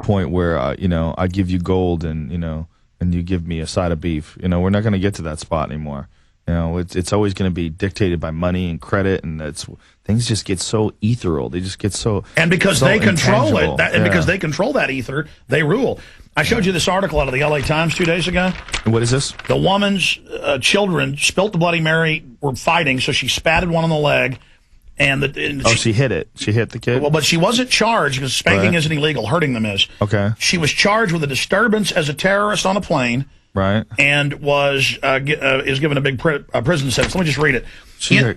point where I give you gold and and you give me a side of beef. We're not going to get to that spot anymore. It's always going to be dictated by money and credit, and things just get so ethereal. They just get so because so they control it, because they control that ether, they rule. I showed you this article out of the LA Times 2 days ago. What is this? The woman's children spilt the Bloody Mary, were fighting, so she spatted one on the leg. She hit it. She hit the kid? Well, but she wasn't charged because spanking isn't illegal. Hurting them is. Okay. She was charged with a disturbance as a terrorist on a plane. Right. And is given a big prison sentence. Let me just read it.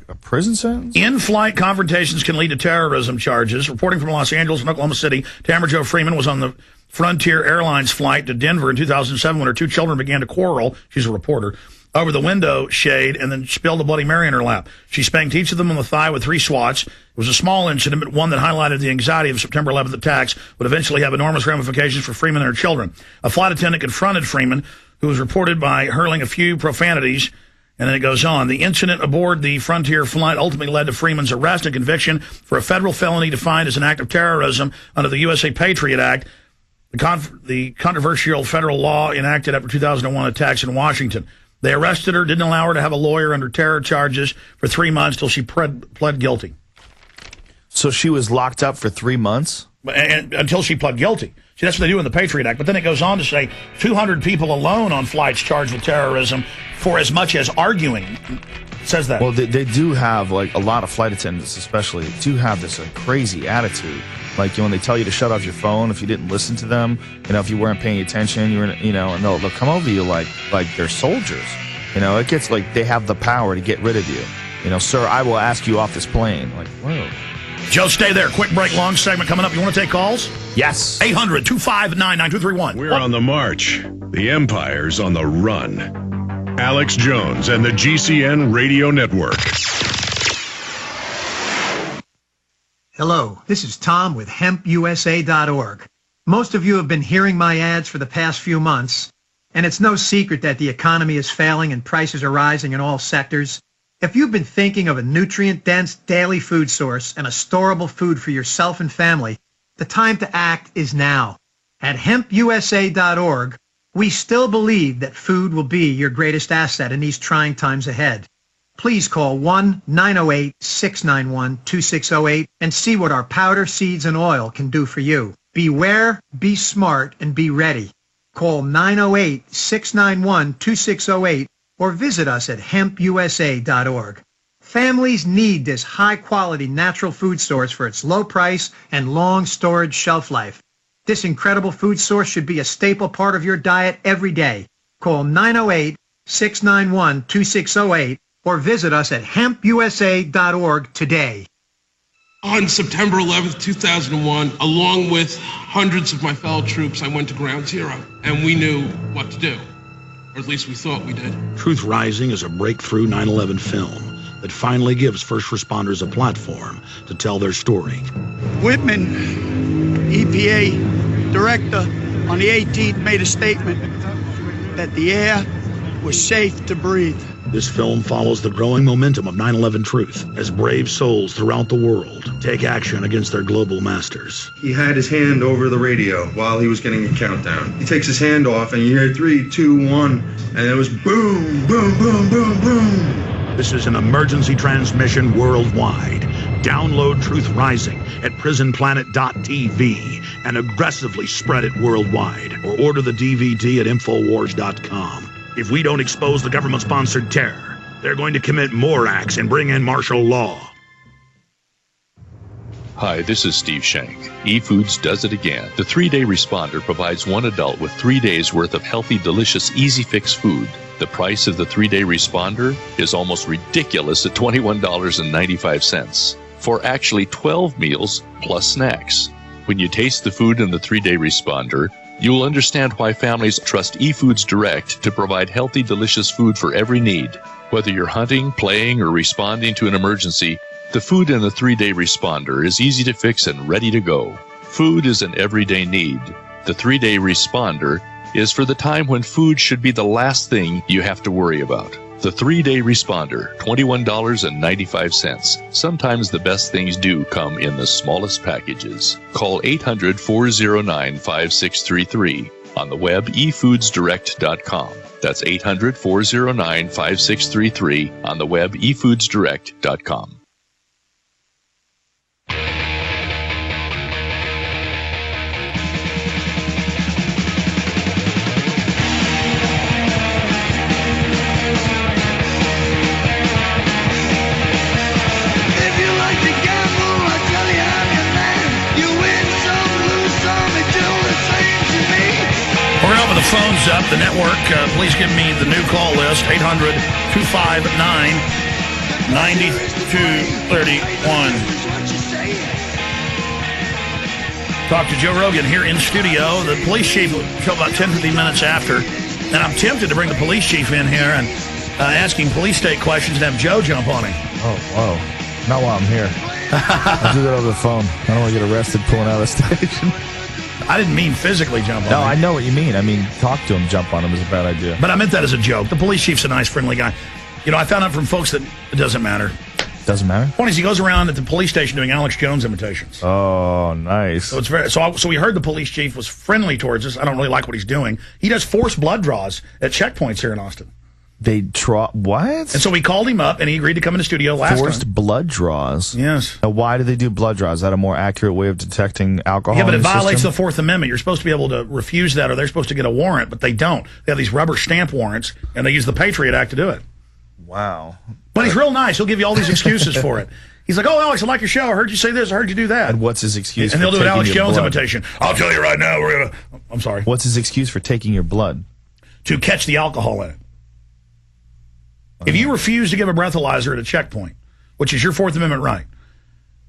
A prison sentence? In-flight confrontations can lead to terrorism charges. Reporting from Los Angeles and Oklahoma City, Tamara Jo Freeman was on the Frontier Airlines flight to Denver in 2007 when her two children began to quarrel. She's a reporter. Over the window shade and then spilled a Bloody Mary in her lap. She spanked each of them on the thigh with 3 swats. It was a small incident, but one that highlighted the anxiety of September 11th attacks would eventually have enormous ramifications for Freeman and her children. A flight attendant confronted Freeman, who was reported by hurling a few profanities, and then it goes on. The incident aboard the Frontier flight ultimately led to Freeman's arrest and conviction for a federal felony defined as an act of terrorism under the USA Patriot Act, the controversial federal law enacted after 2001 attacks in Washington. They arrested her, didn't allow her to have a lawyer under terror charges for 3 months till she pled guilty. So she was locked up for 3 months? Until she pled guilty. See, that's what they do in the Patriot Act. But then it goes on to say 200 people alone on flights charged with terrorism for as much as arguing. It says that. Well, they do have, like, a lot of flight attendants especially, do have this crazy attitude. Like, when they tell you to shut off your phone, if you didn't listen to them, if you weren't paying attention, and they'll come over you like they're soldiers. It gets like they have the power to get rid of you. Sir, I will ask you off this plane. Like, whoa. Joe, stay there. Quick break, long segment coming up. You want to take calls? Yes. 800-259-9231. We're on the march. The Empire's on the run. Alex Jones and the GCN Radio Network. Hello, this is Tom with HempUSA.org. Most of you have been hearing my ads for the past few months, and it's no secret that the economy is failing and prices are rising in all sectors. If you've been thinking of a nutrient-dense daily food source and a storable food for yourself and family, the time to act is now. At HempUSA.org, we still believe that food will be your greatest asset in these trying times ahead. Please call 1-908-691-2608 and see what our powder, seeds, and oil can do for you. Beware, be smart, and be ready. Call 908-691-2608 or visit us at hempusa.org. Families need this high-quality natural food source for its low price and long storage shelf life. This incredible food source should be a staple part of your diet every day. Call 908-691-2608 or visit us at hempusa.org today. On September 11th, 2001, along with hundreds of my fellow troops, I went to Ground Zero, and we knew what to do. Or at least we thought we did. Truth Rising is a breakthrough 9/11 film that finally gives first responders a platform to tell their story. Whitman, EPA director, on the 18th made a statement that the air was safe to breathe. This film follows the growing momentum of 9/11 truth as brave souls throughout the world take action against their global masters. He had his hand over the radio while he was getting a countdown. He takes his hand off and you hear 3, 2, 1, and it was boom, boom, boom, boom, boom. This is an emergency transmission worldwide. Download Truth Rising at prisonplanet.tv and aggressively spread it worldwide, or order the DVD at Infowars.com. If we don't expose the government-sponsored terror, they're going to commit more acts and bring in martial law. Hi, this is Steve Shank. eFoods does it again. The 3-Day Responder provides one adult with 3 days worth of healthy, delicious, easy-fix food. The price of the 3-Day Responder is almost ridiculous at $21.95 for actually 12 meals plus snacks. When you taste the food in the 3-Day Responder, you will understand why families trust eFoods Direct to provide healthy, delicious food for every need. Whether you're hunting, playing, or responding to an emergency, the food in the 3-Day Responder is easy to fix and ready to go. Food is an everyday need. The 3-Day Responder is for the time when food should be the last thing you have to worry about. The The 3-day responder, $21.95. Sometimes the best things do come in the smallest packages. Call 800-409-5633. On the web, efoodsdirect.com. That's 800-409-5633. On the web, efoodsdirect.com. Phones up, the network. Please give me the new call list, 800-259-9231. Talk to Joe Rogan here in studio. The police chief will show about 10-15 minutes after. And I'm tempted to bring the police chief in here and ask him police state questions and have Joe jump on him. Oh, whoa. Not while I'm here. I'll do that over the phone. I don't want to get arrested pulling out of the station. I didn't mean physically jump on him. No, I know what you mean. I mean, talk to him, jump on him is a bad idea. But I meant that as a joke. The police chief's a nice, friendly guy. You know, I found out from folks that it doesn't matter. Doesn't matter? Point is, he goes around at the police station doing Alex Jones imitations. Oh, nice. So it's very so we heard the police chief was friendly towards us. I don't really like what he's doing. He does forced blood draws at checkpoints here in Austin. They draw what? And so we called him up, and he agreed to come in the studio last Forced time. blood draws? Yes. Now, why do they do blood draws? Is that a more accurate way of detecting alcohol? Yeah, but it in the violates system? the Fourth Amendment. You're supposed to be able to refuse that, or they're supposed to get a warrant, but they don't. They have these rubber stamp warrants, and they use the Patriot Act to do it. Wow. But he's real nice. He'll give you all these excuses for it. He's like, oh, Alex, I like your show. I heard you say this. I heard you do that. And what's his excuse and for he'll do an Alex taking your Jones blood? imitation. I'll tell you right now, we're going to... I'm sorry. What's his excuse for taking your blood? To catch the alcohol in it. If you refuse to give a breathalyzer at a checkpoint, which is your Fourth Amendment right,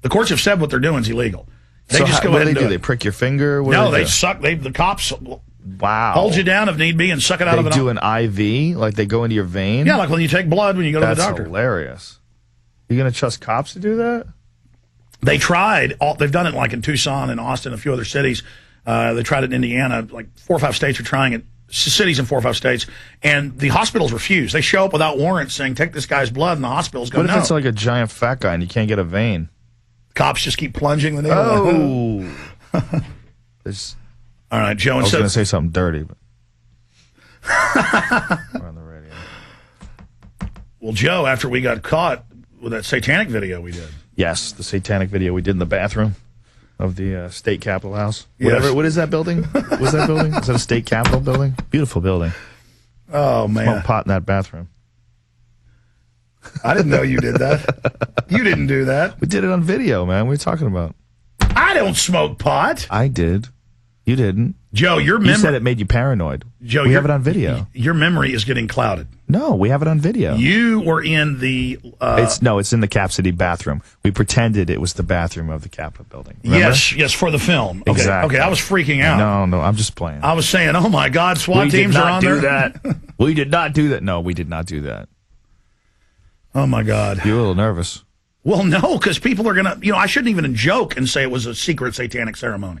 the courts have said what they're doing is illegal. They just go ahead and do it. They prick your finger? What No, do they suck. The cops hold you down if need be and suck it out of it. They do an IV? Like they go into your vein? Yeah, like when you take blood when you go to the doctor. That's hilarious. You going to trust cops to do that? They tried. They've done it like in Tucson and Austin, a few other cities. They tried it in Indiana. Like 4 or 5 states are trying it. Cities in 4 or 5 states, and the hospitals refuse. They show up without warrants saying, take this guy's blood, and the hospitals go, What if no. it's like a giant fat guy and you can't get a vein? Cops just keep plunging the needle. Oh. All right, Joe. I was going to say something dirty, but we're on the radio. Well, Joe, after we got caught with that satanic video we did. Yes, the satanic video we did in the bathroom of the state capitol house. Yes. Whatever. What is that building? What's that building? Is that a state capitol building? Beautiful building. Oh, man. Smoke pot in that bathroom. I didn't know you did that. You didn't do that. We did it on video, man. What are you talking about? I don't smoke pot. I did. You didn't. Joe, your memory... You said it made you paranoid. Joe, we have it on video. Your memory is getting clouded. No, we have it on video. You were in the... It's in the Cap City bathroom. We pretended it was the bathroom of the Capitol building. Remember? Yes, for the film. Okay, Exactly. Okay, I was freaking out. No, I'm just playing. I was saying, oh my God, SWAT teams are on there. We did not do that. We did not do that. No, we did not do that. Oh my God. You're a little nervous. Well, no, because people are going to, I shouldn't even joke and say it was a secret satanic ceremony.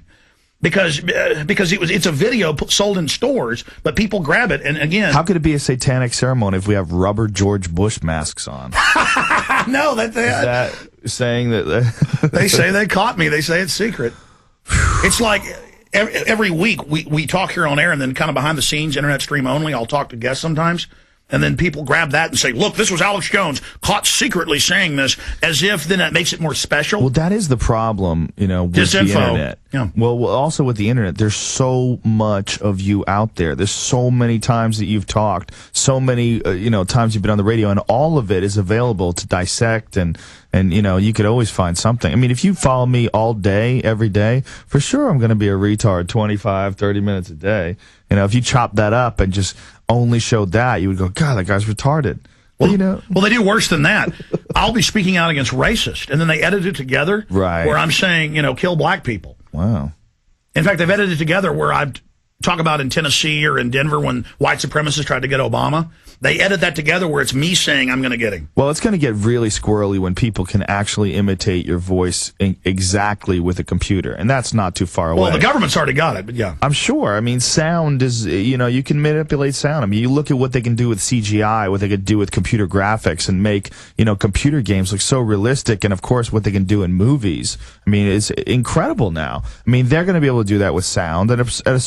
Because it's a video sold in stores, but people grab it, and again... How could it be a satanic ceremony if we have rubber George Bush masks on? No, Is that saying that... They say they caught me. They say it's secret. It's like every week we talk here on air, and then kind of behind the scenes, internet stream only, I'll talk to guests sometimes. And then people grab that and say, look, this was Alex Jones caught secretly saying this, as if then that makes it more special. Well, that is the problem, with Disinfo. the internet. Yeah. Well, also with the internet, there's so much of you out there. There's so many times that you've talked, so many, times you've been on the radio, and all of it is available to dissect, and you could always find something. I mean, if you follow me all day, every day, for sure I'm going to be a retard 25, 30 minutes a day. If you chop that up and just only showed that, you would go, God, that guy's retarded. Well, they do worse than that. I'll be speaking out against racist, and then they edit it together right, where I'm saying, kill black people. Wow. In fact, they've edited it together where I've talk about in Tennessee or in Denver when white supremacists tried to get Obama. They edit that together where it's me saying I'm going to get him. Well, it's going to get really squirrely when people can actually imitate your voice exactly with a computer, and that's not too far away. Well, the government's already got it, but yeah. I'm sure. I mean, sound is, you can manipulate sound. I mean, you look at what they can do with CGI, what they can do with computer graphics and make, computer games look so realistic, and of course what they can do in movies. I mean, it's incredible now. I mean, they're going to be able to do that with sound, and at a